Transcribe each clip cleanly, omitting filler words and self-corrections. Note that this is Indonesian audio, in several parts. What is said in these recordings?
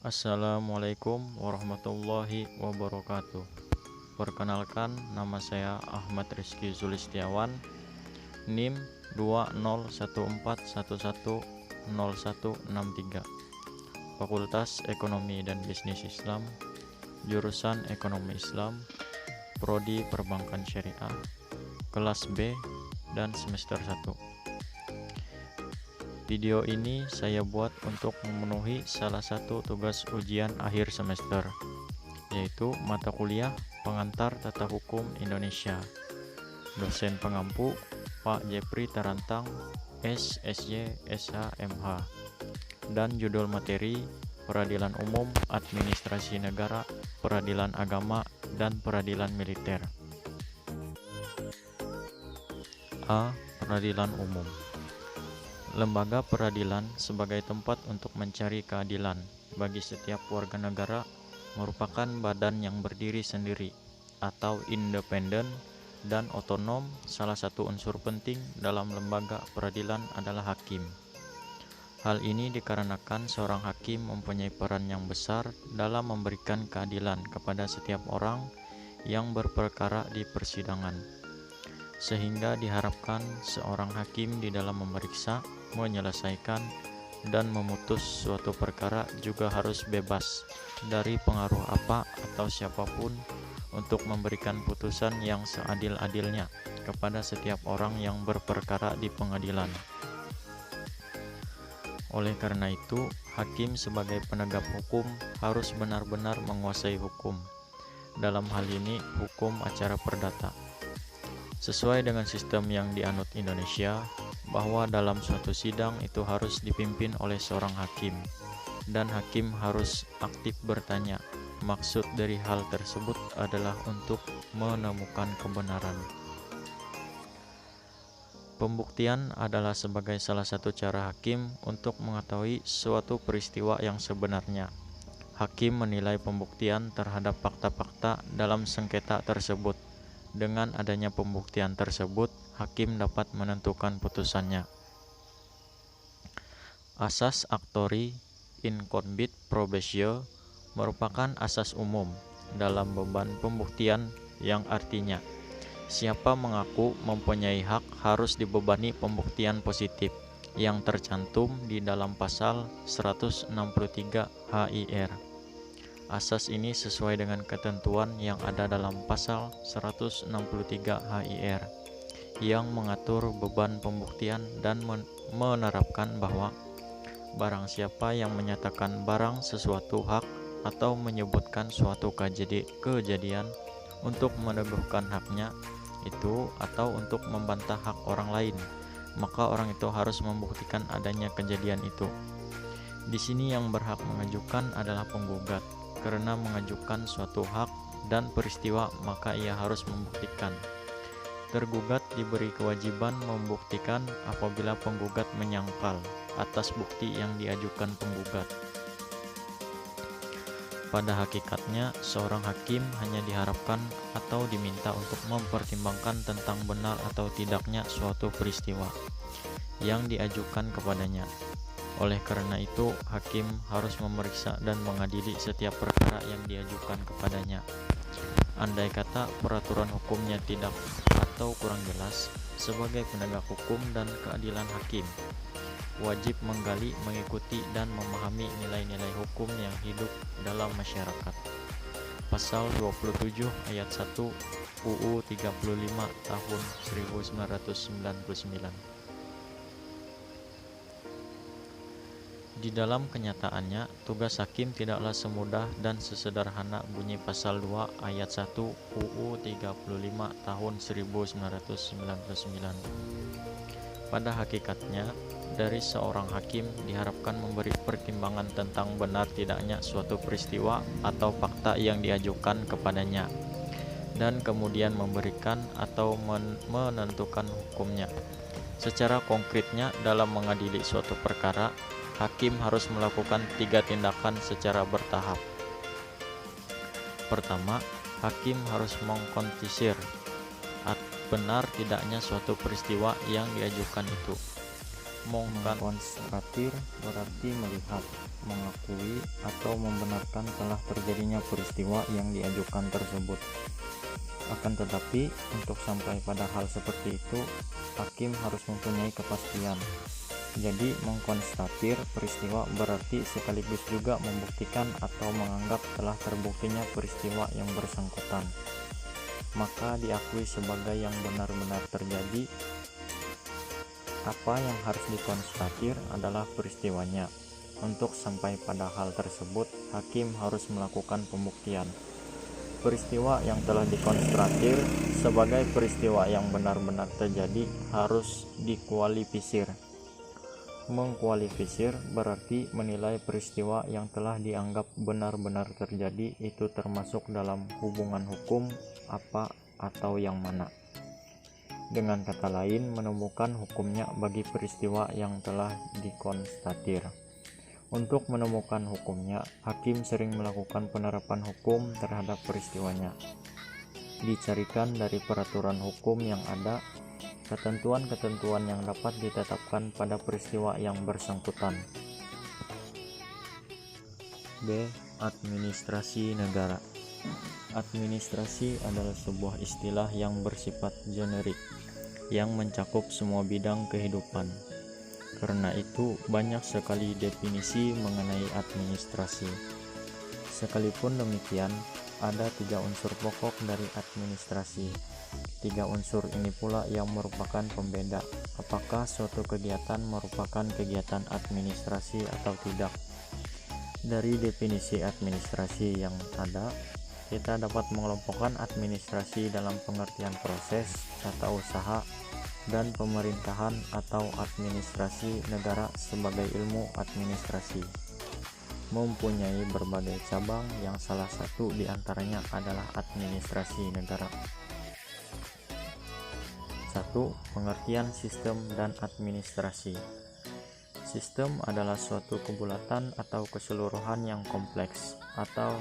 Assalamualaikum warahmatullahi wabarakatuh. Perkenalkan, nama saya Ahmad Rizky Sulistiawan, NIM 20141101163, Fakultas Ekonomi dan Bisnis Islam, jurusan Ekonomi Islam, Prodi Perbankan Syariah, kelas B dan semester 1. Video ini saya buat untuk memenuhi salah satu tugas ujian akhir semester, yaitu mata kuliah Pengantar Tata Hukum Indonesia. Dosen pengampu Pak Jepri Tarantang, SSY, SH, MH. Dan judul materi Peradilan Umum, Administrasi Negara, Peradilan Agama, dan Peradilan Militer. A. Peradilan Umum. Lembaga peradilan sebagai tempat untuk mencari keadilan bagi setiap warga negara merupakan badan yang berdiri sendiri atau independen dan otonom. Salah satu unsur penting dalam lembaga peradilan adalah hakim. Hal ini dikarenakan seorang hakim mempunyai peran yang besar dalam memberikan keadilan kepada setiap orang yang berperkara di persidangan, sehingga diharapkan seorang hakim di dalam memeriksa, menyelesaikan, dan memutus suatu perkara juga harus bebas dari pengaruh apa atau siapapun untuk memberikan putusan yang seadil-adilnya kepada setiap orang yang berperkara di pengadilan. Oleh karena itu, hakim sebagai penegak hukum harus benar-benar menguasai hukum. Dalam hal ini, hukum acara perdata. Sesuai dengan sistem yang dianut Indonesia, bahwa dalam suatu sidang itu harus dipimpin oleh seorang hakim, dan hakim harus aktif bertanya. Maksud dari hal tersebut adalah untuk menemukan kebenaran. Pembuktian adalah sebagai salah satu cara hakim untuk mengetahui suatu peristiwa yang sebenarnya. Hakim menilai pembuktian terhadap fakta-fakta dalam sengketa tersebut. Dengan adanya pembuktian tersebut, hakim dapat menentukan putusannya. Asas actori incumbit probatio merupakan asas umum dalam beban pembuktian yang artinya siapa mengaku mempunyai hak harus dibebani pembuktian positif yang tercantum di dalam pasal 163 HIR. Asas ini sesuai dengan ketentuan yang ada dalam pasal 163 HIR yang mengatur beban pembuktian dan menerapkan bahwa barang siapa yang menyatakan barang sesuatu hak atau menyebutkan suatu kejadian untuk meneguhkan haknya itu atau untuk membantah hak orang lain, maka orang itu harus membuktikan adanya kejadian itu. Di sini yang berhak mengajukan adalah penggugat. Karena mengajukan suatu hak dan peristiwa, maka ia harus membuktikan. Tergugat diberi kewajiban membuktikan apabila penggugat menyangkal atas bukti yang diajukan penggugat. Pada hakikatnya, seorang hakim hanya diharapkan atau diminta untuk mempertimbangkan tentang benar atau tidaknya suatu peristiwa yang diajukan kepadanya. Oleh karena itu, hakim harus memeriksa dan mengadili setiap perkara yang diajukan kepadanya. Andai kata peraturan hukumnya tidak atau kurang jelas, sebagai penegak hukum dan keadilan hakim wajib menggali, mengikuti, dan memahami nilai-nilai hukum yang hidup dalam masyarakat. Pasal 27 ayat 1 UU 35 tahun 1999. Di dalam kenyataannya, tugas hakim tidaklah semudah dan sesederhana bunyi pasal 2 ayat 1 UU 35 tahun 1999. Pada hakikatnya, dari seorang hakim diharapkan memberi pertimbangan tentang benar tidaknya suatu peristiwa atau fakta yang diajukan kepadanya, dan kemudian memberikan atau menentukan hukumnya. Secara konkretnya, dalam mengadili suatu perkara, hakim harus melakukan 3 tindakan secara bertahap. Pertama, hakim harus mengkonfisir benar tidaknya suatu peristiwa yang diajukan itu. Mengkonstatir berarti melihat, mengakui, atau membenarkan telah terjadinya peristiwa yang diajukan tersebut. Akan tetapi, untuk sampai pada hal seperti itu, hakim harus mempunyai kepastian. Jadi, mengkonstatir peristiwa berarti sekaligus juga membuktikan atau menganggap telah terbuktinya peristiwa yang bersangkutan. Maka diakui sebagai yang benar-benar terjadi. Apa yang harus dikonstatir adalah peristiwanya. Untuk sampai pada hal tersebut, hakim harus melakukan pembuktian. Peristiwa yang telah dikonstatir sebagai peristiwa yang benar-benar terjadi harus dikualifisir. Mengkualifisir berarti menilai peristiwa yang telah dianggap benar-benar terjadi itu termasuk dalam hubungan hukum apa atau yang mana. Dengan kata lain, menemukan hukumnya bagi peristiwa yang telah dikonstatir. Untuk menemukan hukumnya, hakim sering melakukan penerapan hukum terhadap peristiwanya. Dicarikan dari peraturan hukum yang ada, ketentuan-ketentuan yang dapat ditetapkan pada peristiwa yang bersangkutan. B. Administrasi negara. Administrasi adalah sebuah istilah yang bersifat generik, yang mencakup semua bidang kehidupan. Karena itu, banyak sekali definisi mengenai administrasi. Sekalipun demikian, ada 3 unsur pokok dari administrasi. 3 unsur ini pula yang merupakan pembeda apakah suatu kegiatan merupakan kegiatan administrasi atau tidak. Dari definisi administrasi yang ada, kita dapat mengelompokkan administrasi dalam pengertian proses, tata usaha, dan pemerintahan atau administrasi negara sebagai ilmu administrasi. Mempunyai berbagai cabang yang salah satu diantaranya adalah administrasi negara. 1. Pengertian sistem dan administrasi. Sistem adalah suatu kebulatan atau keseluruhan yang kompleks atau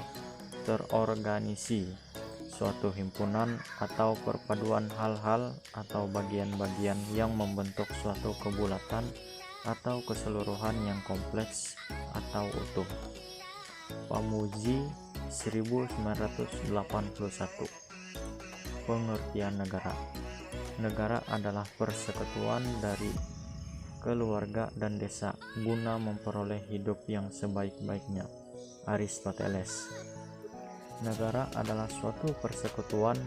terorganisasi, suatu himpunan atau perpaduan hal-hal atau bagian-bagian yang membentuk suatu kebulatan atau keseluruhan yang kompleks atau utuh. Pamuji 1981. Pengertian negara. Negara adalah persekutuan dari keluarga dan desa guna memperoleh hidup yang sebaik-baiknya. Aristoteles. Negara adalah suatu persekutuan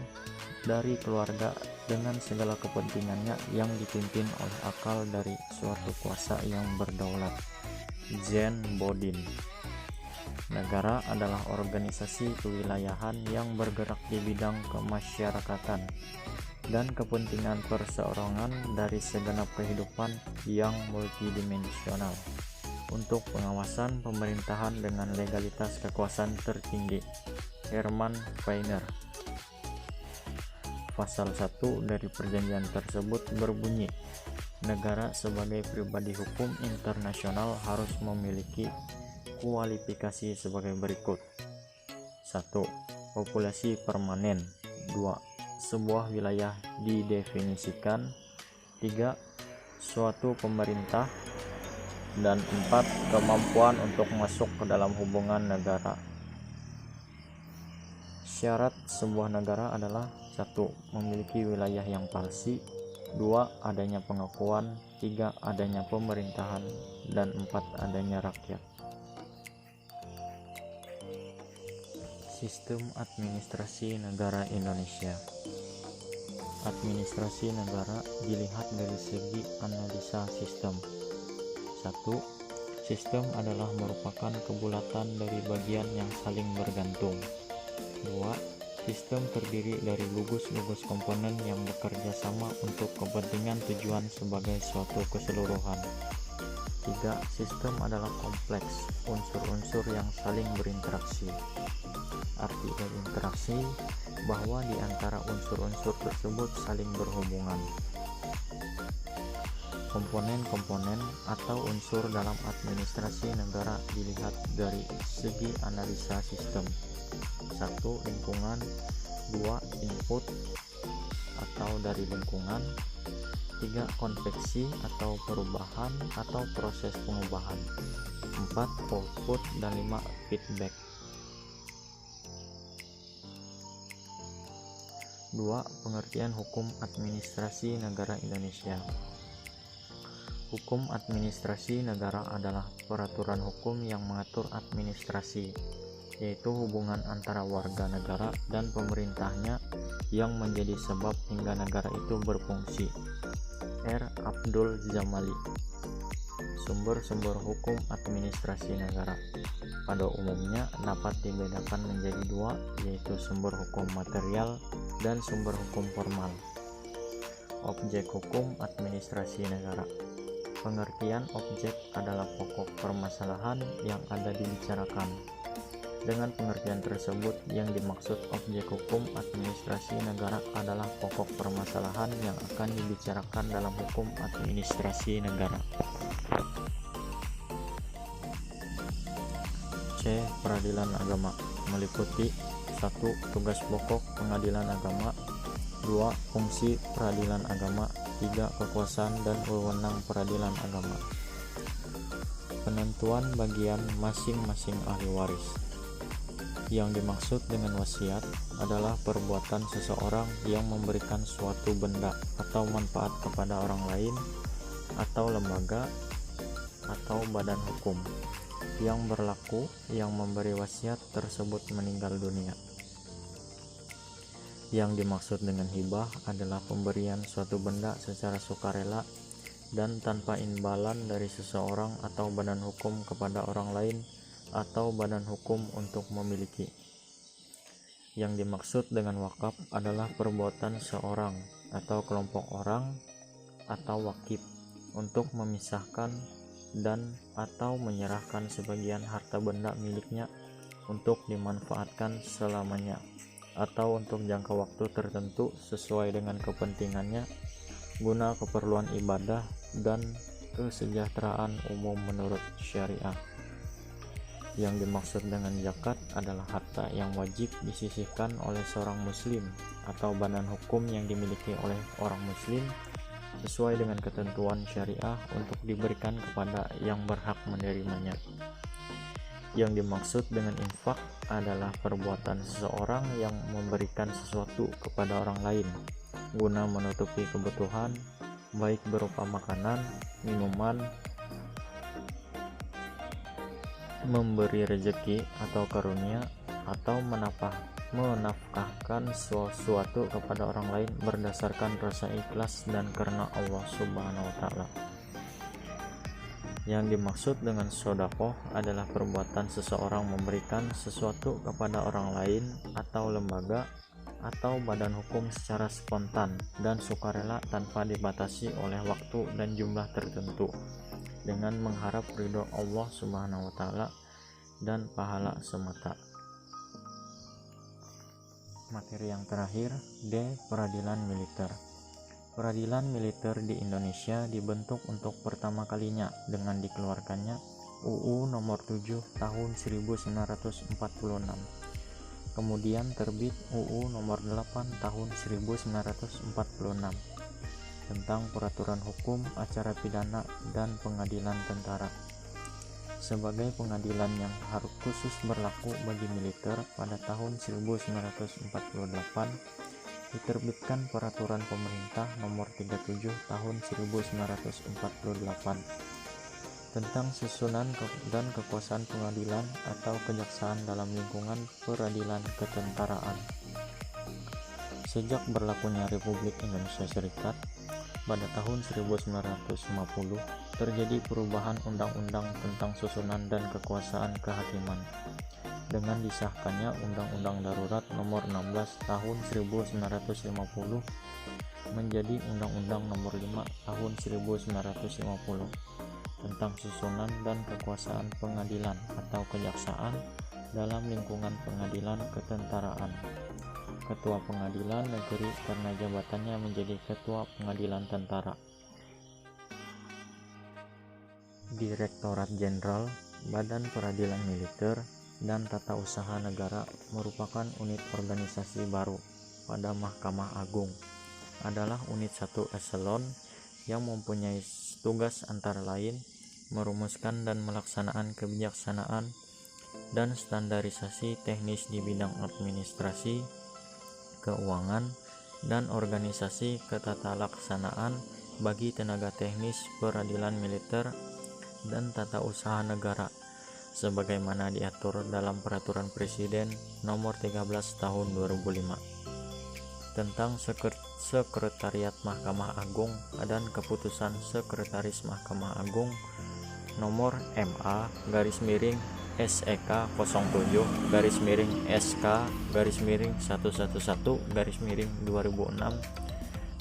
dari keluarga dengan segala kepentingannya yang dipimpin oleh akal dari suatu kuasa yang berdaulat. Jean Bodin. Negara adalah organisasi kewilayahan yang bergerak di bidang kemasyarakatan dan kepentingan perseorangan dari segenap kehidupan yang multidimensional untuk pengawasan pemerintahan dengan legalitas kekuasaan tertinggi. Herman Weiner. Pasal 1 dari perjanjian tersebut berbunyi, negara sebagai pribadi hukum internasional harus memiliki kualifikasi sebagai berikut. 1. Populasi permanen. 2. Sebuah wilayah didefinisikan. 3. Suatu pemerintah. Dan 4. Kemampuan untuk masuk ke dalam hubungan negara. Syarat sebuah negara adalah 1. Memiliki wilayah yang palsi. 2. Adanya pengakuan. 3. Adanya pemerintahan. Dan 4. Adanya rakyat. Sistem administrasi negara Indonesia. Administrasi negara dilihat dari segi analisa sistem. 1. Sistem adalah merupakan kebulatan dari bagian yang saling bergantung. 2. Sistem terdiri dari gugus-gugus komponen yang bekerja sama untuk kepentingan tujuan sebagai suatu keseluruhan. 3. Sistem adalah kompleks, unsur-unsur yang saling berinteraksi. Arti dari interaksi bahwa di antara unsur-unsur tersebut saling berhubungan. Komponen-komponen atau unsur dalam administrasi negara dilihat dari segi analisa sistem. 1. Lingkungan. 2. Input atau dari lingkungan. 3. Konveksi atau perubahan atau proses pengubahan. 4. Output dan 5. Feedback. 2. Pengertian hukum administrasi negara Indonesia. Hukum administrasi negara adalah peraturan hukum yang mengatur administrasi, yaitu hubungan antara warga negara dan pemerintahnya yang menjadi sebab hingga negara itu berfungsi. R. Abdul Jamali. Sumber-sumber hukum administrasi negara pada umumnya dapat dibedakan menjadi dua, yaitu sumber hukum material dan sumber hukum formal. Objek hukum administrasi negara. Pengertian objek adalah pokok permasalahan yang ada dibicarakan. Dengan pengertian tersebut, yang dimaksud objek hukum administrasi negara adalah pokok permasalahan yang akan dibicarakan dalam hukum administrasi negara. C. Peradilan agama meliputi 1. Tugas pokok pengadilan agama. 2. Fungsi peradilan agama. 3. Kekuasaan dan wewenang peradilan agama. Penentuan bagian masing-masing ahli waris. Yang dimaksud dengan wasiat adalah perbuatan seseorang yang memberikan suatu benda atau manfaat kepada orang lain atau lembaga atau badan hukum yang berlaku yang memberi wasiat tersebut meninggal dunia. Yang dimaksud dengan hibah adalah pemberian suatu benda secara sukarela dan tanpa imbalan dari seseorang atau badan hukum kepada orang lain atau badan hukum untuk memiliki. Yang dimaksud dengan wakaf adalah perbuatan seorang atau kelompok orang atau wakif untuk memisahkan dan atau menyerahkan sebagian harta benda miliknya untuk dimanfaatkan selamanya atau untuk jangka waktu tertentu sesuai dengan kepentingannya guna keperluan ibadah dan kesejahteraan umum menurut syariah. Yang dimaksud dengan zakat adalah harta yang wajib disisihkan oleh seorang muslim atau badan hukum yang dimiliki oleh orang muslim sesuai dengan ketentuan syariah untuk diberikan kepada yang berhak menerimanya. Yang dimaksud dengan infak adalah perbuatan seseorang yang memberikan sesuatu kepada orang lain guna menutupi kebutuhan, baik berupa makanan, minuman, memberi rezeki atau karunia, atau menafkahkan sesuatu kepada orang lain berdasarkan rasa ikhlas dan karena Allah Subhanahu wa Ta'ala. Yang dimaksud dengan sedekah adalah perbuatan seseorang memberikan sesuatu kepada orang lain atau lembaga atau badan hukum secara spontan dan sukarela tanpa dibatasi oleh waktu dan jumlah tertentu dengan mengharap ridho Allah Subhanahu wa Ta'ala dan pahala semata. Materi yang terakhir, D. Peradilan militer. Peradilan militer di Indonesia dibentuk untuk pertama kalinya dengan dikeluarkannya UU Nomor 7 Tahun 1946. Kemudian terbit UU Nomor 8 Tahun 1946 tentang peraturan hukum acara pidana dan pengadilan tentara. Sebagai pengadilan yang harus khusus berlaku bagi militer, pada tahun 1948 diterbitkan Peraturan Pemerintah Nomor 37 Tahun 1948 tentang susunan dan kekuasaan pengadilan atau kejaksaan dalam lingkungan peradilan ketentaraan. Sejak berlakunya Republik Indonesia Serikat pada tahun 1950 terjadi perubahan undang-undang tentang susunan dan kekuasaan kehakiman dengan disahkannya Undang-Undang Darurat Nomor 16 Tahun 1950 menjadi Undang-Undang Nomor 5 Tahun 1950 tentang susunan dan kekuasaan pengadilan atau kejaksaan dalam lingkungan pengadilan ketentaraan. Ketua Pengadilan Negeri karena jabatannya menjadi Ketua Pengadilan Tentara. Direktorat Jenderal Badan Peradilan Militer dan Tata Usaha Negara merupakan unit organisasi baru pada Mahkamah Agung. Adalah unit 1 eselon yang mempunyai tugas antara lain merumuskan dan melaksanakan kebijaksanaan dan standarisasi teknis di bidang administrasi, keuangan, dan organisasi ketatalaksanaan bagi tenaga teknis peradilan militer dan tata usaha negara sebagaimana diatur dalam Peraturan Presiden Nomor 13 Tahun 2005 tentang Sekretariat Mahkamah Agung dan Keputusan Sekretaris Mahkamah Agung Nomor MA/SEK 07/SK/111/2006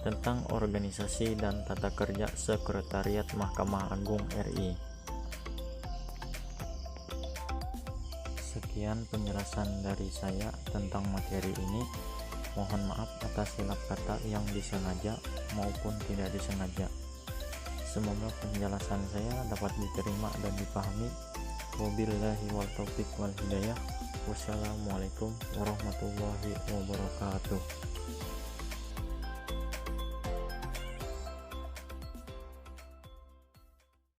tentang organisasi dan tata kerja Sekretariat Mahkamah Agung RI. Sekian penjelasan dari saya tentang materi ini. Mohon maaf atas silap kata yang disengaja maupun tidak disengaja. Semoga penjelasan saya dapat diterima dan dipahami. Wabillahi wal taufiq wal hidayah. Wassalamualaikum warahmatullahi wabarakatuh.